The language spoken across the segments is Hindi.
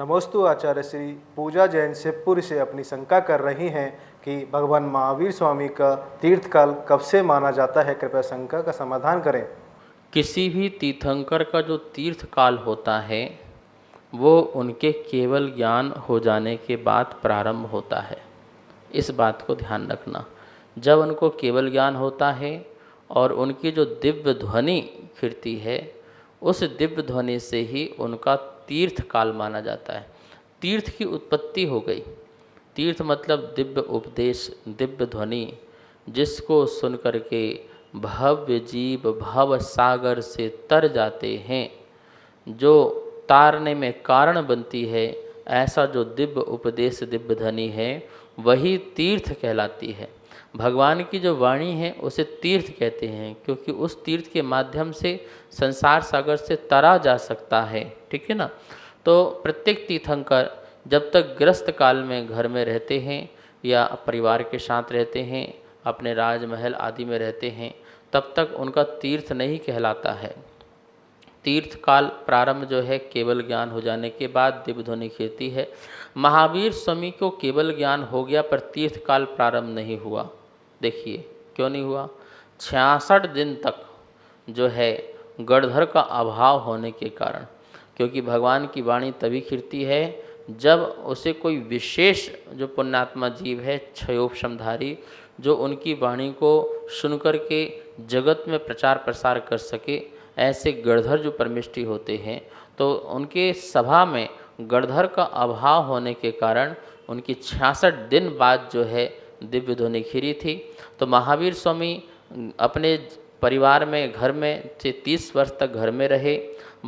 नमोस्तु आचार्य श्री पूजा जैन शिवपुरी से अपनी शंका कर रही हैं कि भगवान महावीर स्वामी का तीर्थकाल कब से माना जाता है। कृपया शंका का समाधान करें। किसी भी तीर्थंकर का जो तीर्थकाल होता है वो उनके केवल ज्ञान हो जाने के बाद प्रारंभ होता है। इस बात को ध्यान रखना। जब उनको केवल ज्ञान होता है और उनकी जो दिव्य ध्वनि फिरती है, उस दिव्य ध्वनि से ही उनका तीर्थ काल माना जाता है। तीर्थ की उत्पत्ति हो गई। तीर्थ मतलब दिव्य उपदेश, दिव्य ध्वनि, जिसको सुन करके भव्य जीव भव सागर से तर जाते हैं, जो तारने में कारण बनती है। ऐसा जो दिव्य उपदेश, दिव्य ध्वनि है, वही तीर्थ कहलाती है। भगवान की जो वाणी है उसे तीर्थ कहते हैं, क्योंकि उस तीर्थ के माध्यम से संसार सागर से तरा जा सकता है। ठीक है ना। तो प्रत्येक तीर्थंकर जब तक गृहस्थ काल में घर में रहते हैं या परिवार के साथ रहते हैं, अपने राजमहल आदि में रहते हैं, तब तक उनका तीर्थ नहीं कहलाता है। तीर्थ काल प्रारंभ जो है केवल ज्ञान हो जाने के बाद दिव्य ध्वनि खिलती है। महावीर स्वामी को केवल ज्ञान हो गया पर तीर्थ काल प्रारंभ नहीं हुआ। देखिए क्यों नहीं हुआ। 66 दिन तक जो है गणधर का अभाव होने के कारण, क्योंकि भगवान की वाणी तभी खिलती है जब उसे कोई विशेष जो पुण्यात्मा जीव है, क्षयोपशमधारी, जो उनकी वाणी को सुनकर के जगत में प्रचार प्रसार कर सके। ऐसे गणधर जो परमेष्टि होते हैं, तो उनके सभा में गणधर का अभाव होने के कारण उनकी 66 दिन बाद जो है दिव्य ध्वनि खिरी थी। तो महावीर स्वामी अपने परिवार में, घर में से 30 वर्ष तक घर में रहे,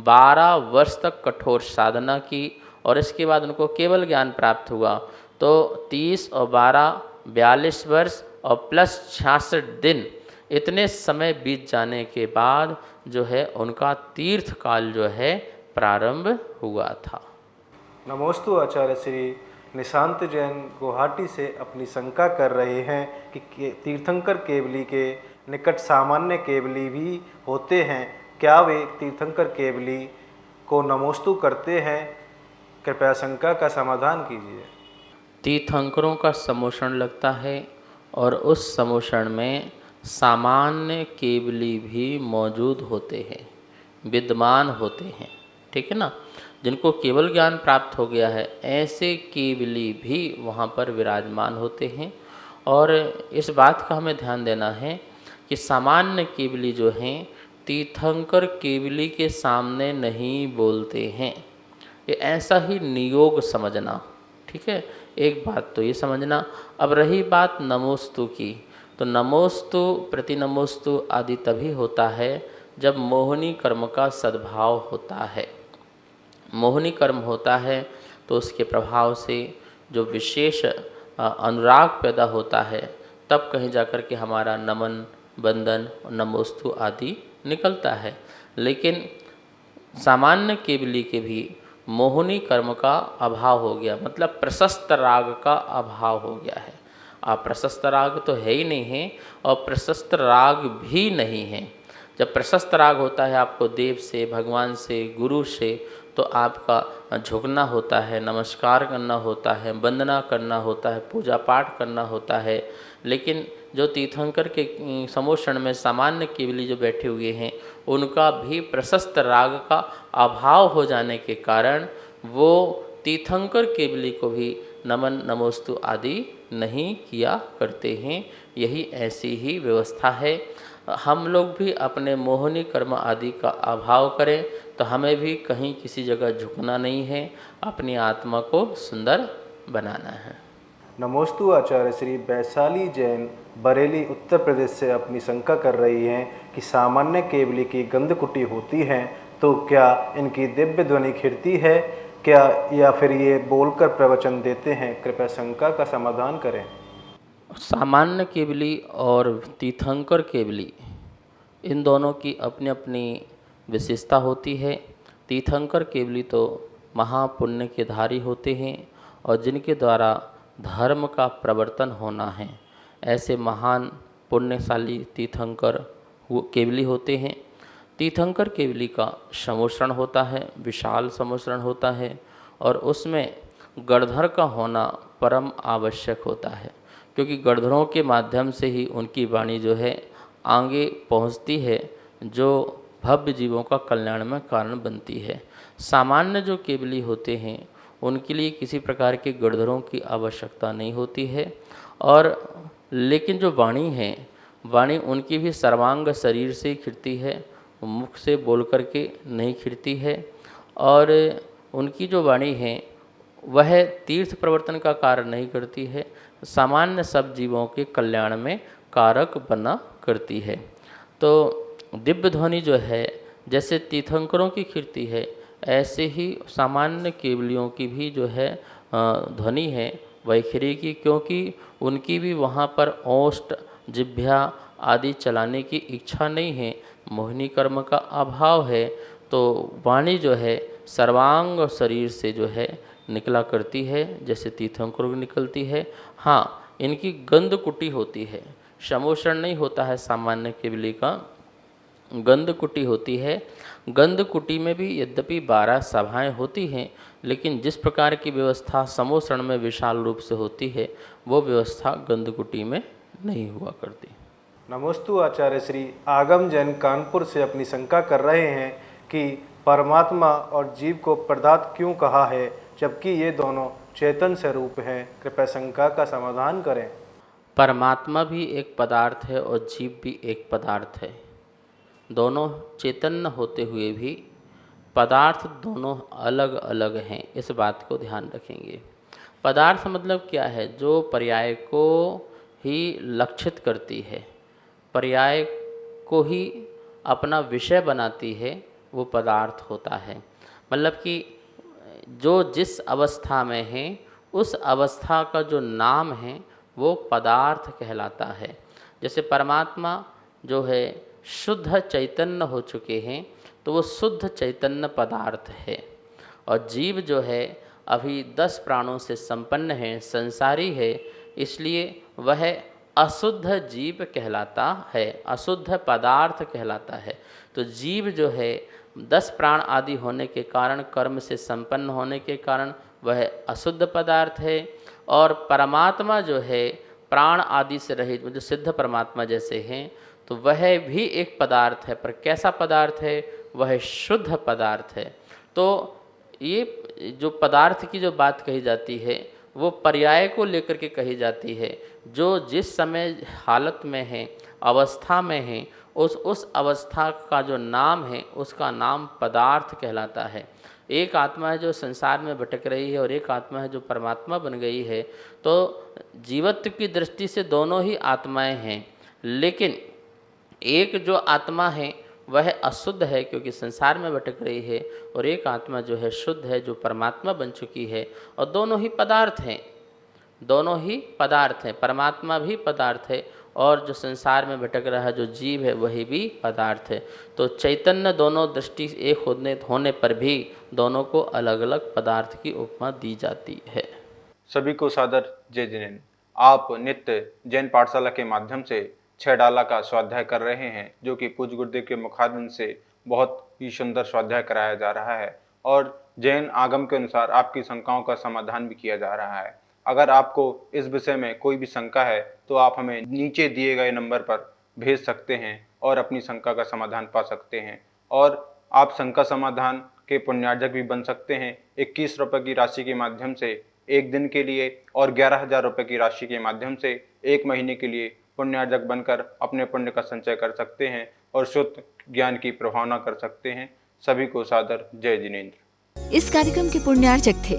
12 वर्ष तक कठोर साधना की और इसके बाद उनको केवल ज्ञान प्राप्त हुआ। तो 30 और 12 42 वर्ष और प्लस 66 दिन, इतने समय बीत जाने के बाद जो है उनका तीर्थ काल जो है प्रारंभ हुआ था। नमोस्तु आचार्य श्री निशांत जैन गुवाहाटी से अपनी शंका कर रहे हैं कि तीर्थंकर केवली के निकट सामान्य केवली भी होते हैं। क्या वे तीर्थंकर केवली को नमोस्तु करते हैं? कृपया शंका का समाधान कीजिए। तीर्थंकरों का समोषण लगता है और उस समोषण में सामान्य केवली भी मौजूद होते हैं, विद्यमान होते हैं। ठीक है ना। जिनको केवल ज्ञान प्राप्त हो गया है, ऐसे केवली भी वहाँ पर विराजमान होते हैं। और इस बात का हमें ध्यान देना है कि सामान्य केवली जो हैं तीर्थंकर केवली के सामने नहीं बोलते हैं। ये ऐसा ही नियोग समझना। ठीक है। एक बात तो ये समझना। अब रही बात नमोस्तु की, तो नमोस्तु, प्रति नमोस्तु आदि तभी होता है जब मोहिनी कर्म का सद्भाव होता है। मोहिनी कर्म होता है तो उसके प्रभाव से जो विशेष अनुराग पैदा होता है, तब कहीं जाकर के हमारा नमन, बंदन, नमोस्तु आदि निकलता है। लेकिन सामान्य केवली के भी मोहिनी कर्म का अभाव हो गया, मतलब प्रशस्त राग का अभाव हो गया है। आप प्रशस्त राग तो है ही नहीं है और प्रशस्त राग भी नहीं है। जब प्रशस्त राग होता है आपको देव से, भगवान से, गुरु से, तो आपका झुकना होता है, नमस्कार करना होता है, वंदना करना होता है, पूजा पाठ करना होता है। लेकिन जो तीर्थंकर के समोषण में सामान्य केवली जो बैठे हुए हैं, उनका भी प्रशस्त राग का अभाव हो जाने के कारण वो तीर्थंकर केवली को भी नमन, नमोस्तु आदि नहीं किया करते हैं। यही ऐसी ही व्यवस्था है। हम लोग भी अपने मोहिनी कर्म आदि का अभाव करें तो हमें भी कहीं किसी जगह झुकना नहीं है, अपनी आत्मा को सुंदर बनाना है। नमोस्तु आचार्य श्री वैशाली जैन बरेली उत्तर प्रदेश से अपनी शंका कर रही हैं कि सामान्य केवली की गंधकुटी होती हैं, तो क्या इनकी दिव्य ध्वनि खिरती है क्या, या फिर ये बोलकर प्रवचन देते हैं? कृपया शंका का समाधान करें। सामान्य केवली और तीर्थंकर केवली, इन दोनों की अपनी अपनी विशेषता होती है। तीर्थंकर केवली तो महापुण्य के धारी होते हैं और जिनके द्वारा धर्म का प्रवर्तन होना है, ऐसे महान पुण्यशाली तीर्थंकर केवली होते हैं। तीर्थंकर केवली का समोषण होता है, विशाल समोषण होता है। और उसमें गणधर का होना परम आवश्यक होता है, क्योंकि गणधरों के माध्यम से ही उनकी वाणी जो है आगे पहुंचती है, जो भव्य जीवों का कल्याण में कारण बनती है। सामान्य जो केवली होते हैं उनके लिए किसी प्रकार के गणधरों की आवश्यकता नहीं होती है, और लेकिन जो वाणी है, वाणी उनकी भी सर्वांग शरीर से ही खिरती है, मुख से बोल करके नहीं खिरती है। और उनकी जो वाणी है वह तीर्थ प्रवर्तन का कार्य नहीं करती है, सामान्य सब जीवों के कल्याण में कारक बना करती है। तो दिव्य ध्वनि जो है जैसे तीर्थंकरों की कीर्ति है, ऐसे ही सामान्य केवलियों की भी जो है ध्वनि है वैखरी की, क्योंकि उनकी भी वहाँ पर ओष्ठ जिह्वा आदि चलाने की इच्छा नहीं है, मोहिनी कर्म का अभाव है। तो वाणी जो है सर्वांग शरीर से जो है निकला करती है, जैसे तीर्थंकरों की निकलती है। हाँ, इनकी गंध कुटी होती है, समोषण नहीं होता है सामान्य केवली का, गंध कुटी होती है। गंध कुटी में भी यद्यपि 12 सभाएं होती हैं, लेकिन जिस प्रकार की व्यवस्था समोषण में विशाल रूप से होती है, वो व्यवस्था गंध कुटी में नहीं हुआ करती। नमोस्तु आचार्य श्री। आगम जैन कानपुर से अपनी शंका कर रहे हैं कि परमात्मा और जीव को पदार्थ क्यों कहा है, जबकि ये दोनों चेतन स्वरूप हैं। कृपया शंका का समाधान करें। परमात्मा भी एक पदार्थ है और जीव भी एक पदार्थ है। दोनों चैतन्य होते हुए भी पदार्थ दोनों अलग अलग हैं, इस बात को ध्यान रखेंगे। पदार्थ मतलब क्या है? जो पर्याय को ही लक्षित करती है, पर्याय को ही अपना विषय बनाती है, वो पदार्थ होता है। मतलब कि जो जिस अवस्था में है उस अवस्था का जो नाम है वो पदार्थ कहलाता है। जैसे परमात्मा जो है शुद्ध चैतन्य हो चुके हैं, तो वो शुद्ध चैतन्य पदार्थ है। और जीव जो है अभी 10 प्राणों से संपन्न है, संसारी है, इसलिए वह अशुद्ध जीव कहलाता है, अशुद्ध पदार्थ कहलाता है। तो जीव जो है 10 प्राण आदि होने के कारण, कर्म से संपन्न होने के कारण वह अशुद्ध पदार्थ है। और परमात्मा जो है प्राण आदि से रहित, जो सिद्ध परमात्मा जैसे हैं, तो वह भी एक पदार्थ है। पर कैसा पदार्थ है? वह शुद्ध पदार्थ है। तो ये जो पदार्थ की जो बात कही जाती है वो पर्याय को लेकर के कही जाती है। जो जिस समय हालत में है, अवस्था में है, उस अवस्था का जो नाम है उसका नाम पदार्थ कहलाता है। एक आत्मा है जो संसार में भटक रही है और एक आत्मा है जो परमात्मा बन गई है। तो जीवत्व की दृष्टि से दोनों ही आत्माएं हैं, लेकिन एक जो आत्मा है वह अशुद्ध है क्योंकि संसार में भटक रही है, और एक आत्मा जो है शुद्ध है जो परमात्मा बन चुकी है। और दोनों ही पदार्थ हैं, दोनों ही पदार्थ हैं। परमात्मा भी पदार्थ है और जो संसार में भटक रहा है जो जीव है वही भी पदार्थ है। तो चैतन्य दोनों दृष्टि एक होने पर भी दोनों को अलग अलग पदार्थ की उपमा दी जाती है। सभी को सादर जय जिनेन्द्र। आप नित्य जैन पाठशाला के माध्यम से 6 डाला का स्वाध्याय कर रहे हैं, जो कि पूज्य गुरुदेव के मुखारबिंद से बहुत ही सुंदर स्वाध्याय कराया जा रहा है और जैन आगम के अनुसार आपकी शंकाओं का समाधान भी किया जा रहा है। अगर आपको इस विषय में कोई भी शंका है तो आप हमें नीचे दिए गए नंबर पर भेज सकते हैं और अपनी शंका का समाधान पा सकते हैं। और आप शंका समाधान के पुण्यार्जक भी बन सकते हैं। 21 रुपये की राशि के माध्यम से 1 दिन के लिए और 11,000 रुपये की राशि के माध्यम से 1 महीने के लिए पुण्यार्जक बनकर अपने पुण्य का संचय कर सकते हैं और शुद्ध ज्ञान की प्रभावना कर सकते हैं। सभी को सादर जय जिनेन्द्र। इस कार्यक्रम के पुण्यार्चक थे